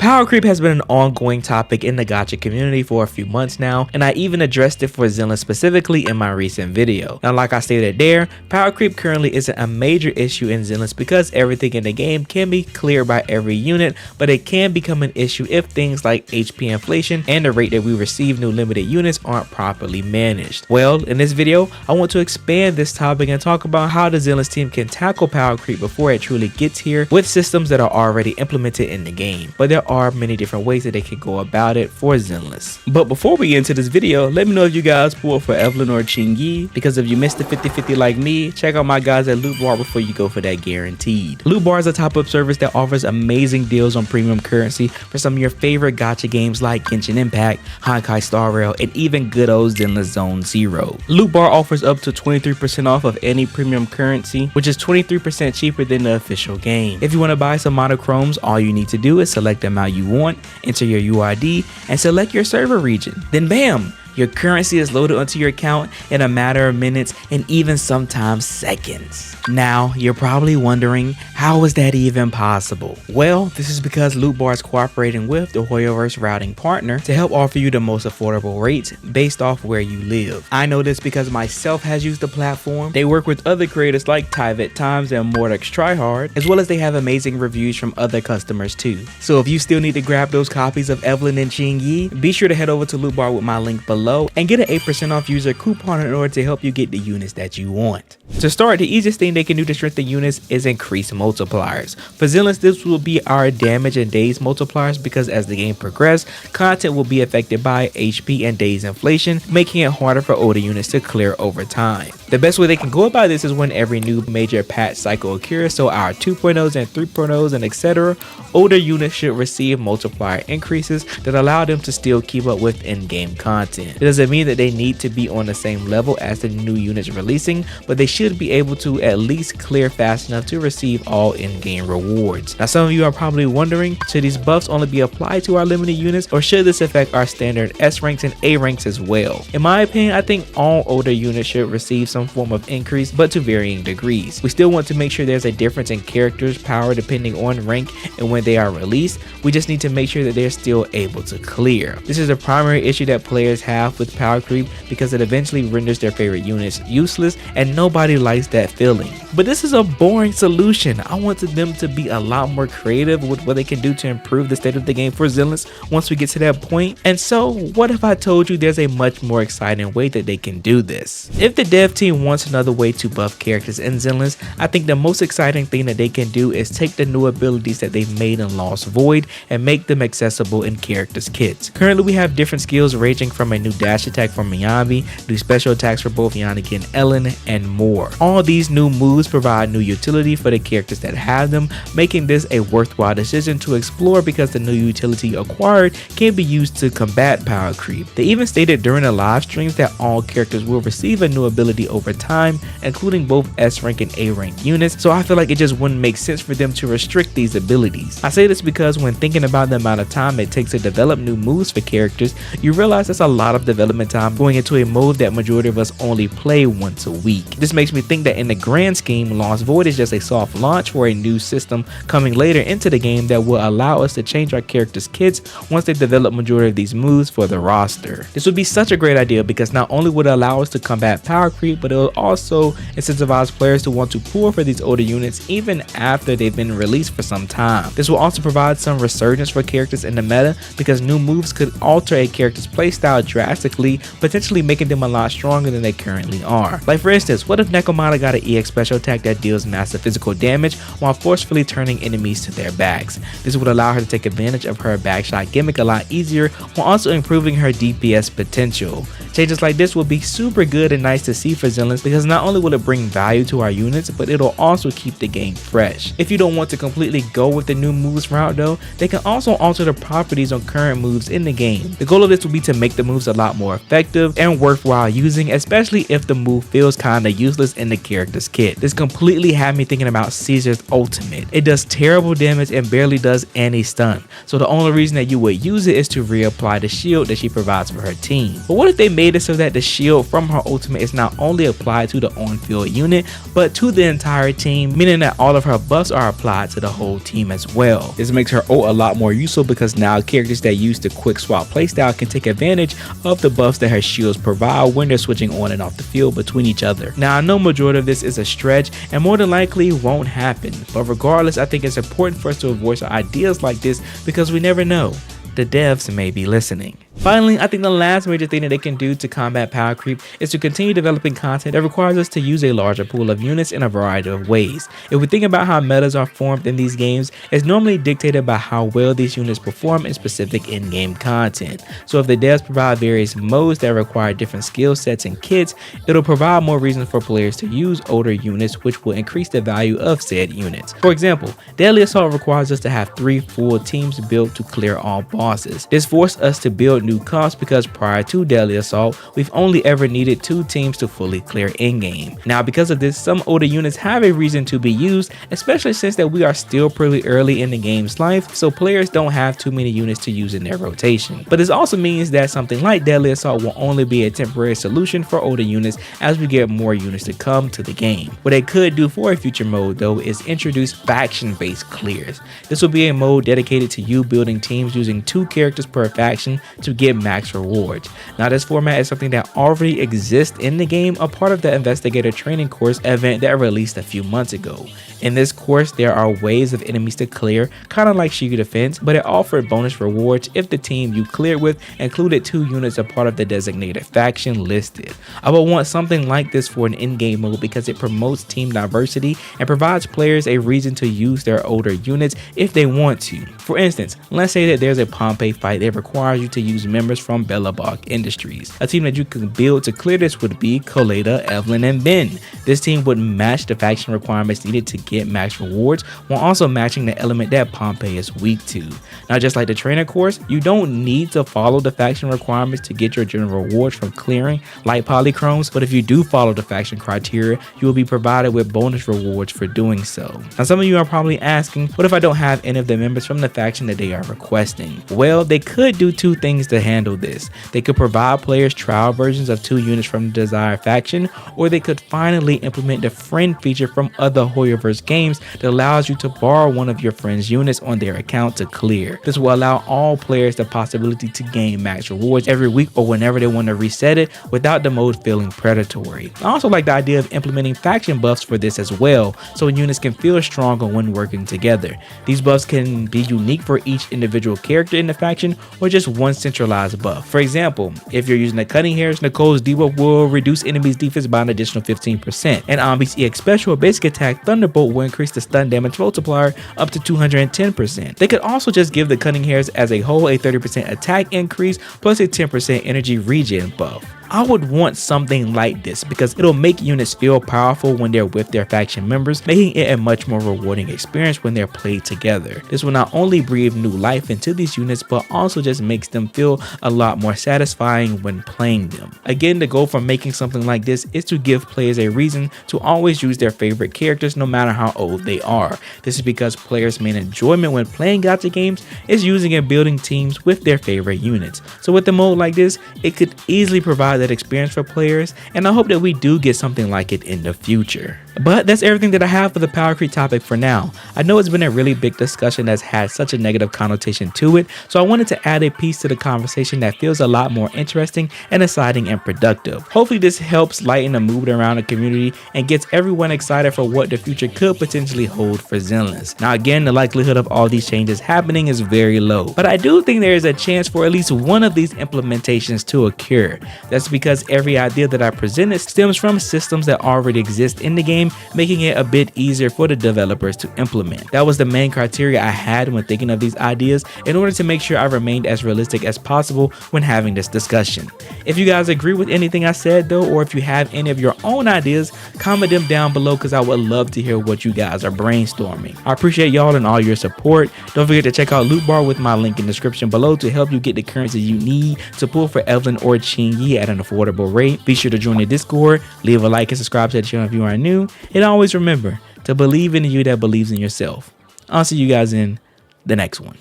Power creep has been an ongoing topic in the gacha community for a few months now, and I even addressed it for Zenless specifically in my recent video. Now, like I stated there, power creep currently isn't a major issue in Zenless because everything in the game can be cleared by every unit, but it can become an issue if things like HP inflation and the rate that we receive new limited units aren't properly managed. Well, in this video, I want to expand this topic and talk about how the Zenless team can tackle power creep before it truly gets here with systems that are already implemented in the game. But there are many different ways that they can go about it for Zenless. But before we get into this video, let me know if you guys pulled for Evelyn or Qingyi, because if you missed the 50-50 like me, check out my guys at Loot Bar before you go for that guaranteed. Loot Bar is a top-up service that offers amazing deals on premium currency for some of your favorite gacha games like Genshin Impact, Honkai Star Rail, and even good old Zenless Zone Zero. Loot Bar offers up to 23% off of any premium currency, which is 23% cheaper than the official game. If you want to buy some monochromes, all you need to do is select the amount you want, enter your UID, and select your server region. Then bam! Your currency is loaded onto your account in a matter of minutes and even sometimes seconds. Now, you're probably wondering, how is that even possible? Well, this is because Loot Bar is cooperating with the HoYoverse routing partner to help offer you the most affordable rates based off where you live. I know this because myself has used the platform. They work with other creators like Tyvet Times and Mordex Tryhard, as well as they have amazing reviews from other customers too. So if you still need to grab those copies of Evelyn and Qingyi, be sure to head over to Loot Bar with my link below and get an 8% off user coupon in order to help you get the units that you want. To start, the easiest thing they can do to strengthen units is increase multipliers. For Zenless, this will be our damage and days multipliers because as the game progresses, content will be affected by HP and days inflation, making it harder for older units to clear over time. The best way they can go about this is when every new major patch cycle occurs, so our 2.0s and 3.0s and etc., older units should receive multiplier increases that allow them to still keep up with in-game content. It doesn't mean that they need to be on the same level as the new units releasing, but they should be able to at least clear fast enough to receive all in-game rewards. Now, some of you are probably wondering, should these buffs only be applied to our limited units, or should this affect our standard S ranks and A ranks as well? In my opinion, I think all older units should receive some form of increase, but to varying degrees. We still want to make sure there's a difference in characters' power depending on rank and when they are released. We just need to make sure that they're still able to clear. This is a primary issue that players have with power creep because it eventually renders their favorite units useless, and nobody likes that feeling. But this is a boring solution. I wanted them to be a lot more creative with what they can do to improve the state of the game for Zenless once we get to that point. And so, what if I told you there's a much more exciting way that they can do this? If the dev team wants another way to buff characters in Zenless, I think the most exciting thing that they can do is take the new abilities that they've made in Lost Void and make them accessible in characters kits. Currently, we have different skills ranging from a new dash attack for Miyabi, new special attacks for both Yanagi and Ellen, and more. All these new moves provide new utility for the characters that have them, making this a worthwhile decision to explore because the new utility acquired can be used to combat power creep. They even stated during the live streams that all characters will receive a new ability over time, including both S rank and A rank units, so I feel like it just wouldn't make sense for them to restrict these abilities. I say this because when thinking about the amount of time it takes to develop new moves for characters, you realize that's a lot of development time going into a mode that majority of us only play once a week. This makes me think that in the grand scheme, Lost Void is just a soft launch for a new system coming later into the game that will allow us to change our characters' kits once they develop majority of these moves for the roster. This would be such a great idea because not only would it allow us to combat power creep, but it will also incentivize players to want to pull for these older units even after they've been released for some time. This will also provide some resurgence for characters in the meta because new moves could alter a character's playstyle drastically, potentially making them a lot stronger than they currently are. Like for instance, what if Nekomata got an EX special attack that deals massive physical damage while forcefully turning enemies to their backs? This would allow her to take advantage of her backshot gimmick a lot easier while also improving her DPS potential. Changes like this will be super good and nice to see for Zenless because not only will it bring value to our units, but it'll also keep the game fresh. If you don't want to completely go with the new moves route though, they can also alter the properties on current moves in the game. The goal of this will be to make the moves a lot more effective and worthwhile using, especially if the move feels kinda useless in the character's kit. This completely had me thinking about Caesar's ultimate. It does terrible damage and barely does any stun, so the only reason that you would use it is to reapply the shield that she provides for her team. But what if they made it so that the shield from her ultimate is not only applied to the on-field unit, but to the entire team, meaning that all of her buffs are applied to the whole team as well. This makes her ult a lot more useful because now characters that use the quick swap playstyle can take advantage of the buffs that her shields provide when they're switching on and off the field between each other. Now I know majority of this is a stretch and more than likely won't happen, but regardless, I think it's important for us to voice ideas like this because we never know. The devs may be listening. Finally, I think the last major thing that they can do to combat power creep is to continue developing content that requires us to use a larger pool of units in a variety of ways. If we think about how metas are formed in these games, it's normally dictated by how well these units perform in specific in-game content. So if the devs provide various modes that require different skill sets and kits, it'll provide more reasons for players to use older units, which will increase the value of said units. For example, Deadly Assault requires us to have 3 full teams built to clear all bosses. This forced us to build new comps because prior to Deadly Assault, we've only ever needed 2 teams to fully clear in-game. Now because of this, some older units have a reason to be used, especially since that we are still pretty early in the game's life, so players don't have too many units to use in their rotation. But this also means that something like Deadly Assault will only be a temporary solution for older units as we get more units to come to the game. What they could do for a future mode though is introduce faction-based clears. This will be a mode dedicated to you building teams using 2 characters per faction to get max rewards. Now this format is something that already exists in the game, a part of the investigator training course event that released a few months ago. In this course, there are waves of enemies to clear, kind of like Shield Defense, but it offered bonus rewards if the team you cleared with included 2 units a part of the designated faction listed. I would want something like this for an in-game mode because it promotes team diversity and provides players a reason to use their older units if they want to. For instance, let's say that there's a Pompeii fight that requires you to use members from Bellabach Industries. A team that you can build to clear this would be Coletta, Evelyn, and Ben. This team would match the faction requirements needed to get max rewards while also matching the element that Pompeii is weak to. Now just like the trainer course, you don't need to follow the faction requirements to get your general rewards from clearing like polychromes, but if you do follow the faction criteria, you will be provided with bonus rewards for doing so. Now some of you are probably asking, what if I don't have any of the members from the faction that they are requesting? Well, they could do 2 things to handle this. They could provide players trial versions of 2 units from the desired faction, or they could finally implement the friend feature from other HoYoverse games that allows you to borrow one of your friend's units on their account to clear. This will allow all players the possibility to gain max rewards every week or whenever they want to reset it without the mode feeling predatory. I also like the idea of implementing faction buffs for this as well, so units can feel stronger when working together. These buffs can be unique for each individual character in the faction or just one centralized buff. For example, if you're using the Cutting Hairs, Nicole's debuff will reduce enemies' defense by an additional 15%, and Ambi's EX Special or basic attack Thunderbolt will increase the stun damage multiplier up to 210%. They could also just give the Cutting Hairs as a whole a 30% attack increase plus a 10% energy regen buff. I would want something like this because it'll make units feel powerful when they're with their faction members, making it a much more rewarding experience when they're played together. This will not only breathe new life into these units, but also just makes them feel a lot more satisfying when playing them. Again, the goal for making something like this is to give players a reason to always use their favorite characters no matter how old they are. This is because players' main enjoyment when playing gacha games is using and building teams with their favorite units. So with a mode like this, it could easily provide that experience for players, and I hope that we do get something like it in the future. But that's everything that I have for the power creep topic for now. I know it's been a really big discussion that's had such a negative connotation to it, so I wanted to add a piece to the conversation that feels a lot more interesting and exciting and productive. Hopefully this helps lighten the mood around the community and gets everyone excited for what the future could potentially hold for Zenless. Now again, the likelihood of all these changes happening is very low, but I do think there is a chance for at least one of these implementations to occur. That's because every idea that I presented stems from systems that already exist in the game game, making it a bit easier for the developers to implement. That was the main criteria I had when thinking of these ideas in order to make sure I remained as realistic as possible when having this discussion. If you guys agree with anything I said though, or if you have any of your own ideas, comment them down below because I would love to hear what you guys are brainstorming. I appreciate y'all and all your support. Don't forget to check out Loot Bar with my link in the description below to help you get the currency you need to pull for Evelyn or Chingy at an affordable rate. Be sure to join the Discord, leave a like and subscribe to the channel if you are new, and always remember to believe in you that believes in yourself. I'll see you guys in the next one.